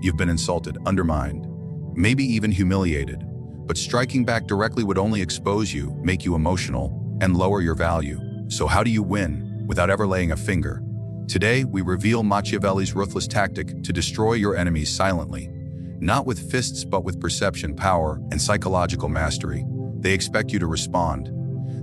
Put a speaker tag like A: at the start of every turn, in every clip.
A: You've been insulted, undermined, maybe even humiliated. But striking back directly would only expose you, make you emotional, and lower your value. So how do you win without ever laying a finger? Today, we reveal Machiavelli's ruthless tactic to destroy your enemies silently. Not with fists, but with perception, power, and psychological mastery. They expect you to respond.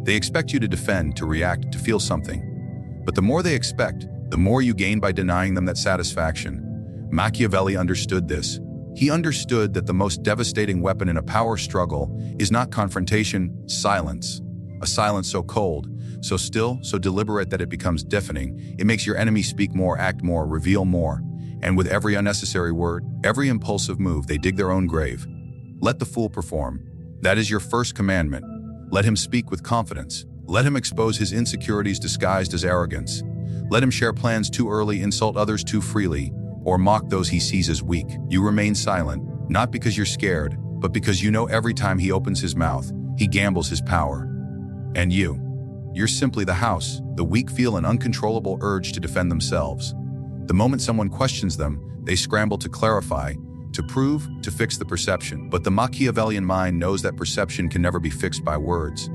A: They expect you to defend, to react, to feel something. But the more they expect, the more you gain by denying them that satisfaction. Machiavelli understood this. He understood that the most devastating weapon in a power struggle is not confrontation, silence. A silence so cold, so still, so deliberate that it becomes deafening. It makes your enemy speak more, act more, reveal more. And with every unnecessary word, every impulsive move, they dig their own grave. Let the fool perform. That is your first commandment. Let him speak with confidence. Let him expose his insecurities disguised as arrogance. Let him share plans too early, insult others too freely, or mock those he sees as weak. You remain silent, not because you're scared, but because you know every time he opens his mouth, he gambles his power. And you're simply the house. The weak feel an uncontrollable urge to defend themselves. The moment someone questions them, they scramble to clarify, to prove, to fix the perception. But the Machiavellian mind knows that perception can never be fixed by words.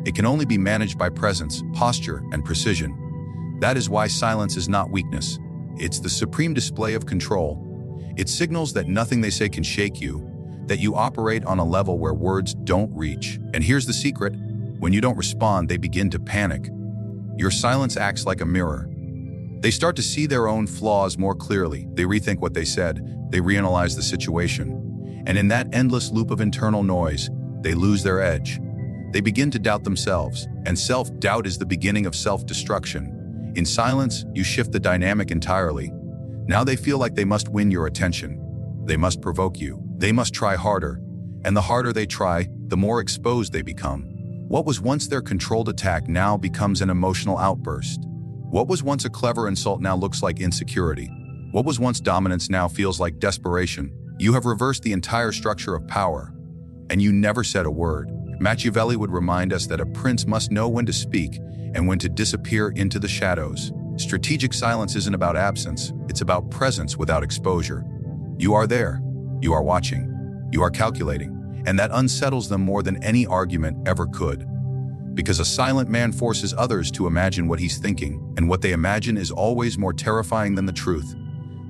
A: It can only be managed by presence, posture, and precision. That is why silence is not weakness. It's the supreme display of control. It signals that nothing they say can shake you, that you operate on a level where words don't reach. And here's the secret. When you don't respond, they begin to panic. Your silence acts like a mirror. They start to see their own flaws more clearly. They rethink what they said. They reanalyze the situation. And in that endless loop of internal noise, they lose their edge. They begin to doubt themselves. And self-doubt is the beginning of self-destruction. In silence, you shift the dynamic entirely. Now they feel like they must win your attention. They must provoke you. They must try harder. And the harder they try, the more exposed they become. What was once their controlled attack now becomes an emotional outburst. What was once a clever insult now looks like insecurity. What was once dominance now feels like desperation. You have reversed the entire structure of power. And you never said a word. Machiavelli would remind us that a prince must know when to speak and when to disappear into the shadows. Strategic silence isn't about absence, it's about presence without exposure. You are there, you are watching, you are calculating, and that unsettles them more than any argument ever could. Because a silent man forces others to imagine what he's thinking, and what they imagine is always more terrifying than the truth.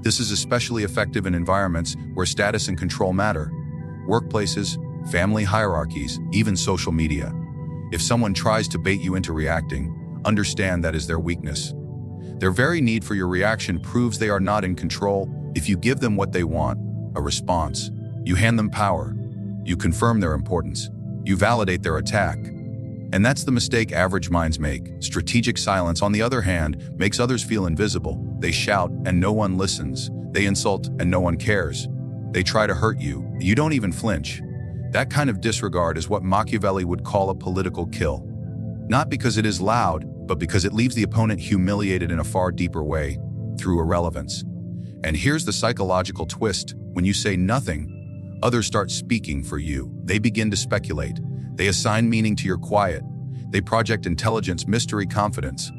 A: This is especially effective in environments where status and control matter. Workplaces, family hierarchies, even social media. If someone tries to bait you into reacting, understand that is their weakness. Their very need for your reaction proves they are not in control. If you give them what they want, a response, you hand them power, you confirm their importance, you validate their attack. And that's the mistake average minds make. Strategic silence, on the other hand, makes others feel invisible. They shout and no one listens. They insult and no one cares. They try to hurt you. You don't even flinch. That kind of disregard is what Machiavelli would call a political kill. Not because it is loud, but because it leaves the opponent humiliated in a far deeper way, through irrelevance. And here's the psychological twist. When you say nothing, others start speaking for you. They begin to speculate. They assign meaning to your quiet. They project intelligence, mystery, confidence,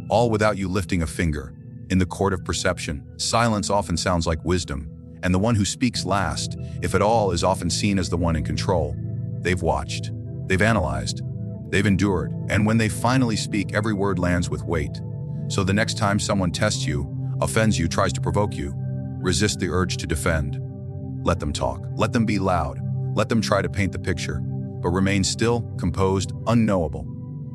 A: all without you lifting a finger. In the court of perception, silence often sounds like wisdom. And the one who speaks last, if at all, is often seen as the one in control. They've watched, they've analyzed, they've endured, and when they finally speak, every word lands with weight. So the next time someone tests you, offends you, tries to provoke you, resist the urge to defend. Let them talk, let them be loud, let them try to paint the picture, but remain still, composed, unknowable.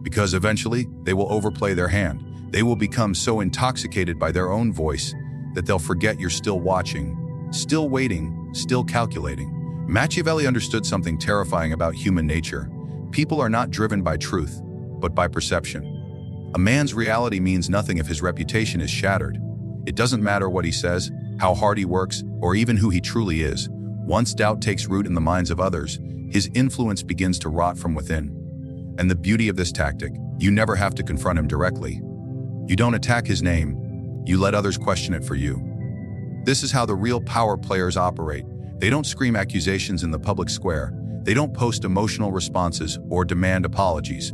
A: Because eventually, they will overplay their hand. They will become so intoxicated by their own voice that they'll forget you're still watching, still waiting, still calculating. Machiavelli understood something terrifying about human nature. People are not driven by truth, but by perception. A man's reality means nothing if his reputation is shattered. It doesn't matter what he says, how hard he works, or even who he truly is. Once doubt takes root in the minds of others, his influence begins to rot from within. And the beauty of this tactic, you never have to confront him directly. You don't attack his name, you let others question it for you. This is how the real power players operate. They don't scream accusations in the public square. They don't post emotional responses or demand apologies.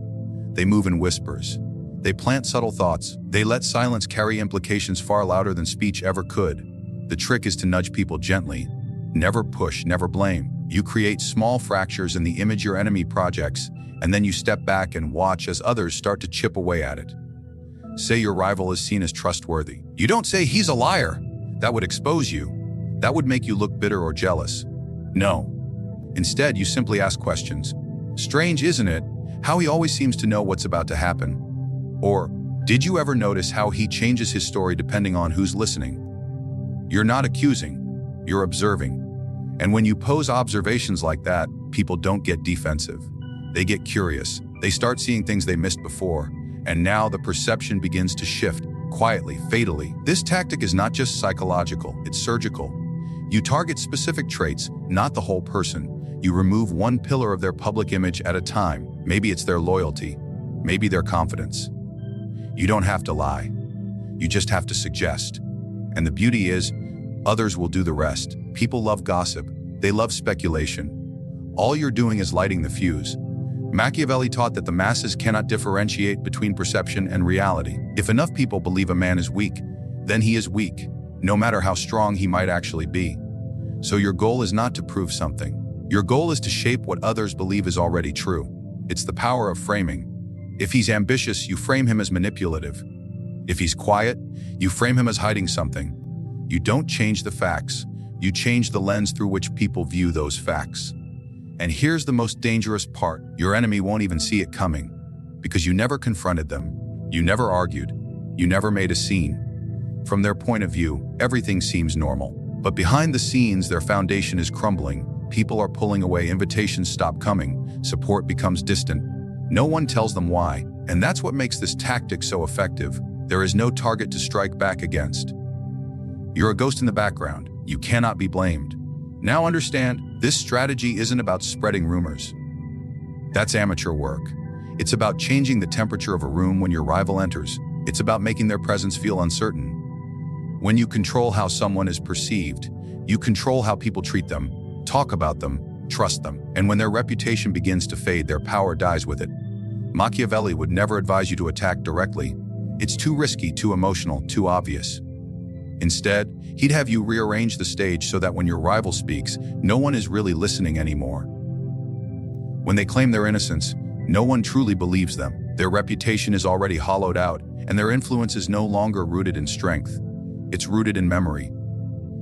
A: They move in whispers. They plant subtle thoughts. They let silence carry implications far louder than speech ever could. The trick is to nudge people gently. Never push, never blame. You create small fractures in the image your enemy projects, and then you step back and watch as others start to chip away at it. Say your rival is seen as trustworthy. You don't say he's a liar. That would expose you. That would make you look bitter or jealous. No. Instead, you simply ask questions. Strange, isn't it, how he always seems to know what's about to happen? Or, did you ever notice how he changes his story depending on who's listening? You're not accusing, you're observing. And when you pose observations like that, people don't get defensive. They get curious. They start seeing things they missed before. And now the perception begins to shift, quietly, fatally. This tactic is not just psychological, it's surgical. You target specific traits, not the whole person. You remove one pillar of their public image at a time. Maybe it's their loyalty, maybe their confidence. You don't have to lie. You just have to suggest. And the beauty is, others will do the rest. People love gossip. They love speculation. All you're doing is lighting the fuse. Machiavelli taught that the masses cannot differentiate between perception and reality. If enough people believe a man is weak, then he is weak, no matter how strong he might actually be. So your goal is not to prove something. Your goal is to shape what others believe is already true. It's the power of framing. If he's ambitious, you frame him as manipulative. If he's quiet, you frame him as hiding something. You don't change the facts. You change the lens through which people view those facts. And here's the most dangerous part. Your enemy won't even see it coming, because you never confronted them. You never argued. You never made a scene. From their point of view, everything seems normal. But behind the scenes, their foundation is crumbling. People are pulling away, invitations stop coming, support becomes distant. No one tells them why, and that's what makes this tactic so effective. There is no target to strike back against. You're a ghost in the background. You cannot be blamed. Now understand, this strategy isn't about spreading rumors. That's amateur work. It's about changing the temperature of a room when your rival enters. It's about making their presence feel uncertain. When you control how someone is perceived, you control how people treat them, talk about them, trust them. And when their reputation begins to fade, their power dies with it. Machiavelli would never advise you to attack directly. It's too risky, too emotional, too obvious. Instead, he'd have you rearrange the stage so that when your rival speaks, no one is really listening anymore. When they claim their innocence, no one truly believes them. Their reputation is already hollowed out, and their influence is no longer rooted in strength. It's rooted in memory.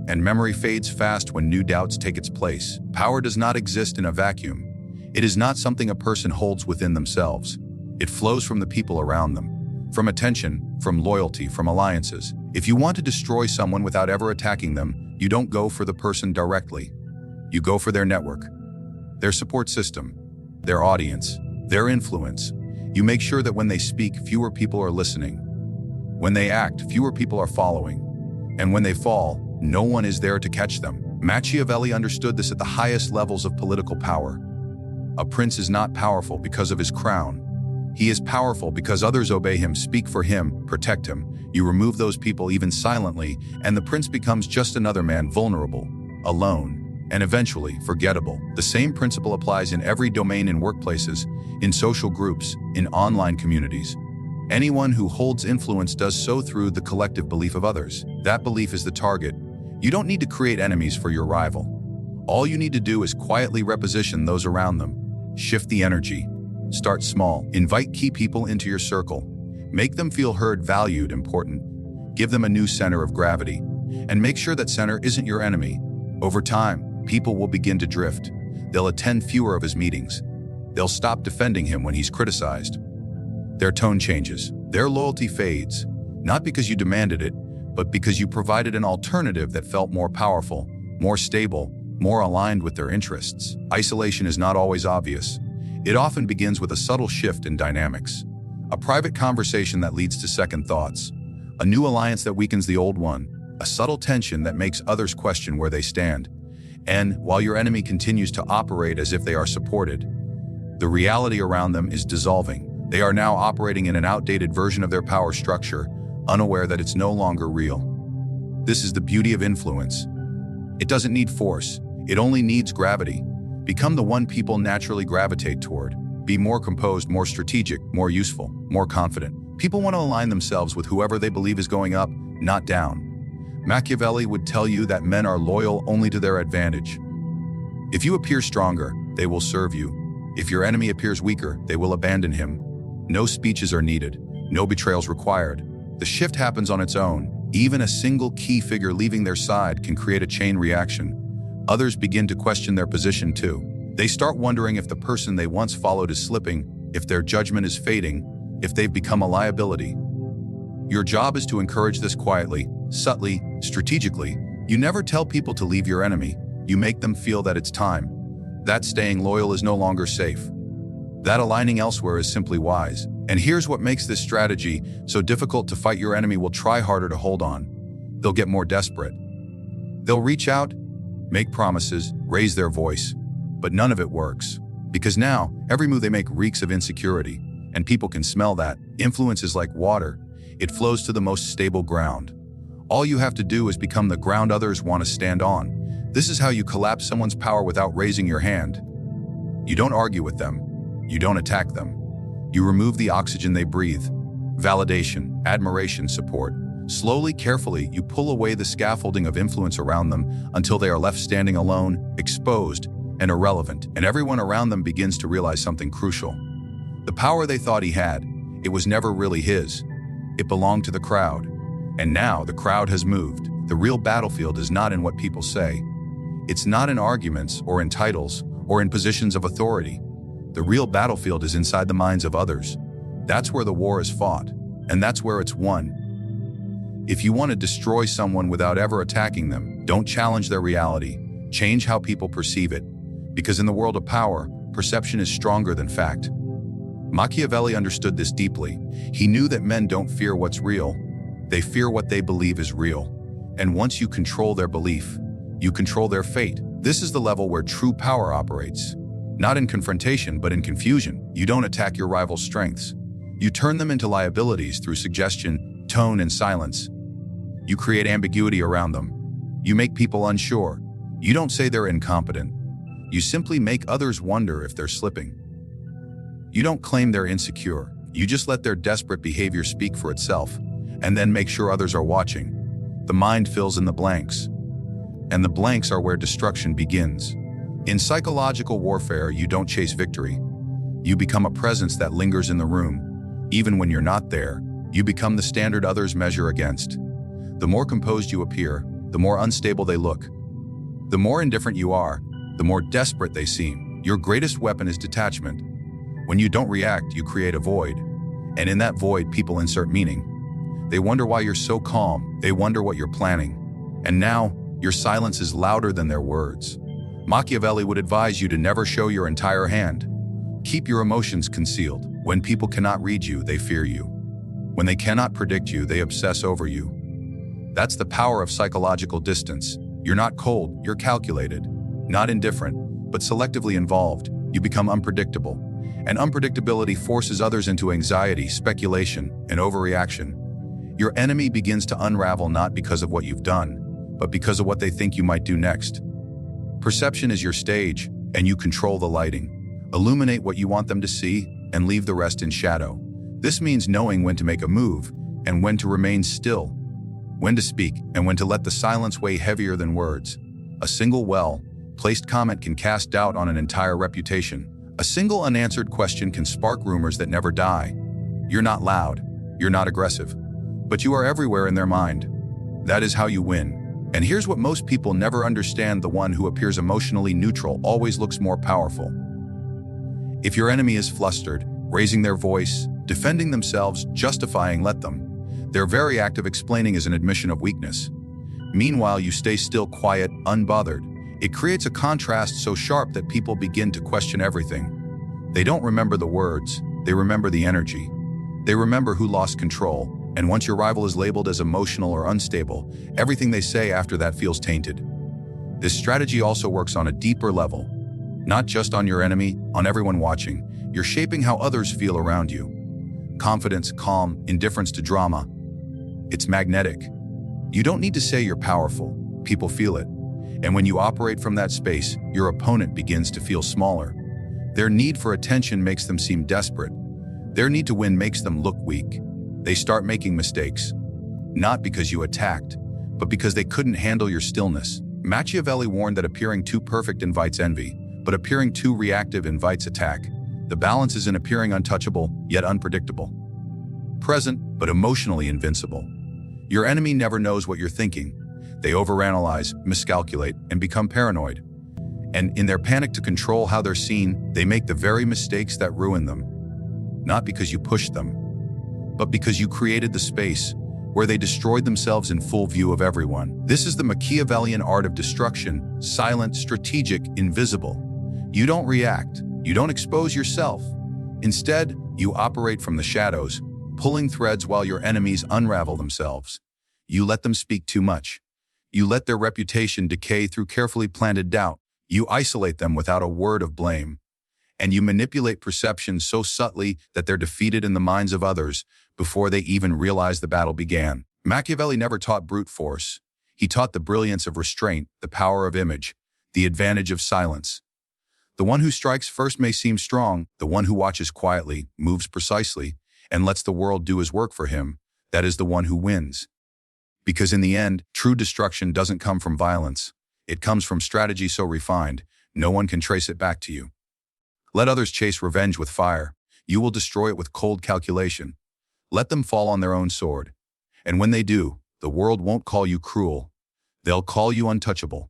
A: And memory fades fast when new doubts take its place. Power does not exist in a vacuum. It is not something a person holds within themselves. It flows from the people around them, from attention, from loyalty, from alliances. If you want to destroy someone without ever attacking them, you don't go for the person directly. You go for their network, their support system, their audience, their influence. You make sure that when they speak, fewer people are listening. When they act, fewer people are following. And when they fall, no one is there to catch them. Machiavelli understood this at the highest levels of political power. A prince is not powerful because of his crown. He is powerful because others obey him, speak for him, protect him. You remove those people even silently, and the prince becomes just another man, vulnerable, alone, and eventually forgettable. The same principle applies in every domain, in workplaces, in social groups, in online communities. Anyone who holds influence does so through the collective belief of others. That belief is the target. You don't need to create enemies for your rival. All you need to do is quietly reposition those around them. Shift the energy. Start small. Invite key people into your circle. Make them feel heard, valued, important. Give them a new center of gravity. And make sure that center isn't your enemy. Over time, people will begin to drift. They'll attend fewer of his meetings. They'll stop defending him when he's criticized. Their tone changes. Their loyalty fades. Not because you demanded it, but because you provided an alternative that felt more powerful, more stable, more aligned with their interests. Isolation is not always obvious. It often begins with a subtle shift in dynamics. A private conversation that leads to second thoughts. A new alliance that weakens the old one. A subtle tension that makes others question where they stand. And while your enemy continues to operate as if they are supported, the reality around them is dissolving. They are now operating in an outdated version of their power structure, unaware that it's no longer real. This is the beauty of influence. It doesn't need force. It only needs gravity. Become the one people naturally gravitate toward. Be more composed, more strategic, more useful, more confident. People want to align themselves with whoever they believe is going up, not down. Machiavelli would tell you that men are loyal only to their advantage. If you appear stronger, they will serve you. If your enemy appears weaker, they will abandon him. No speeches are needed, no betrayals required. The shift happens on its own. Even a single key figure leaving their side can create a chain reaction. Others begin to question their position too. They start wondering if the person they once followed is slipping, if their judgment is fading, if they've become a liability. Your job is to encourage this quietly, subtly, strategically. You never tell people to leave your enemy. You make them feel that it's time. That staying loyal is no longer safe. That aligning elsewhere is simply wise. And here's what makes this strategy so difficult to fight. Your enemy will try harder to hold on. They'll get more desperate. They'll reach out, make promises, raise their voice, but none of it works. Because now, every move they make reeks of insecurity, and people can smell that. Influence is like water. It flows to the most stable ground. All you have to do is become the ground others want to stand on. This is how you collapse someone's power without raising your hand. You don't argue with them. You don't attack them. You remove the oxygen they breathe. Validation, admiration, support. Slowly, carefully, you pull away the scaffolding of influence around them until they are left standing alone, exposed, and irrelevant. And everyone around them begins to realize something crucial. The power they thought he had, it was never really his. It belonged to the crowd. And now the crowd has moved. The real battlefield is not in what people say. It's not in arguments or in titles or in positions of authority. The real battlefield is inside the minds of others. That's where the war is fought, and that's where it's won. If you want to destroy someone without ever attacking them, don't challenge their reality. Change how people perceive it. Because in the world of power, perception is stronger than fact. Machiavelli understood this deeply. He knew that men don't fear what's real. They fear what they believe is real. And once you control their belief, you control their fate. This is the level where true power operates. Not in confrontation, but in confusion. You don't attack your rival's strengths. You turn them into liabilities through suggestion, tone, and silence. You create ambiguity around them. You make people unsure. You don't say they're incompetent. You simply make others wonder if they're slipping. You don't claim they're insecure. You just let their desperate behavior speak for itself, and then make sure others are watching. The mind fills in the blanks. And the blanks are where destruction begins. In psychological warfare, you don't chase victory. You become a presence that lingers in the room. Even when you're not there, you become the standard others measure against. The more composed you appear, the more unstable they look. The more indifferent you are, the more desperate they seem. Your greatest weapon is detachment. When you don't react, you create a void. And in that void, people insert meaning. They wonder why you're so calm. They wonder what you're planning. And now, your silence is louder than their words. Machiavelli would advise you to never show your entire hand. Keep your emotions concealed. When people cannot read you, they fear you. When they cannot predict you, they obsess over you. That's the power of psychological distance. You're not cold, you're calculated. Not indifferent, but selectively involved. You become unpredictable. And unpredictability forces others into anxiety, speculation, and overreaction. Your enemy begins to unravel not because of what you've done, but because of what they think you might do next. Perception is your stage, and you control the lighting. Illuminate what you want them to see, and leave the rest in shadow. This means knowing when to make a move, and when to remain still. When to speak, and when to let the silence weigh heavier than words. A single well-placed comment can cast doubt on an entire reputation. A single unanswered question can spark rumors that never die. You're not loud, you're not aggressive, but you are everywhere in their mind. That is how you win. And here's what most people never understand: the one who appears emotionally neutral always looks more powerful. If your enemy is flustered, raising their voice, defending themselves, justifying, let them. Their very act of explaining is an admission of weakness. Meanwhile, you stay still, quiet, unbothered. It creates a contrast so sharp that people begin to question everything. They don't remember the words, they remember the energy. They remember who lost control. And once your rival is labeled as emotional or unstable, everything they say after that feels tainted. This strategy also works on a deeper level. Not just on your enemy, on everyone watching. You're shaping how others feel around you. Confidence, calm, indifference to drama. It's magnetic. You don't need to say you're powerful. People feel it. And when you operate from that space, your opponent begins to feel smaller. Their need for attention makes them seem desperate. Their need to win makes them look weak. They start making mistakes. Not because you attacked, but because they couldn't handle your stillness. Machiavelli warned that appearing too perfect invites envy, but appearing too reactive invites attack. The balance is in appearing untouchable, yet unpredictable. Present, but emotionally invincible. Your enemy never knows what you're thinking. They overanalyze, miscalculate, and become paranoid. And in their panic to control how they're seen, they make the very mistakes that ruin them. Not because you pushed them, but because you created the space where they destroyed themselves in full view of everyone. This is the Machiavellian art of destruction, silent, strategic, invisible. You don't react. You don't expose yourself. Instead, you operate from the shadows, pulling threads while your enemies unravel themselves. You let them speak too much. You let their reputation decay through carefully planted doubt. You isolate them without a word of blame. And you manipulate perception so subtly that they're defeated in the minds of others before they even realize the battle began. Machiavelli never taught brute force. He taught the brilliance of restraint, the power of image, the advantage of silence. The one who strikes first may seem strong. The one who watches quietly, moves precisely, and lets the world do his work for him, that is the one who wins. Because in the end, true destruction doesn't come from violence. It comes from strategy so refined, no one can trace it back to you. Let others chase revenge with fire. You will destroy it with cold calculation. Let them fall on their own sword. And when they do, the world won't call you cruel. They'll call you untouchable.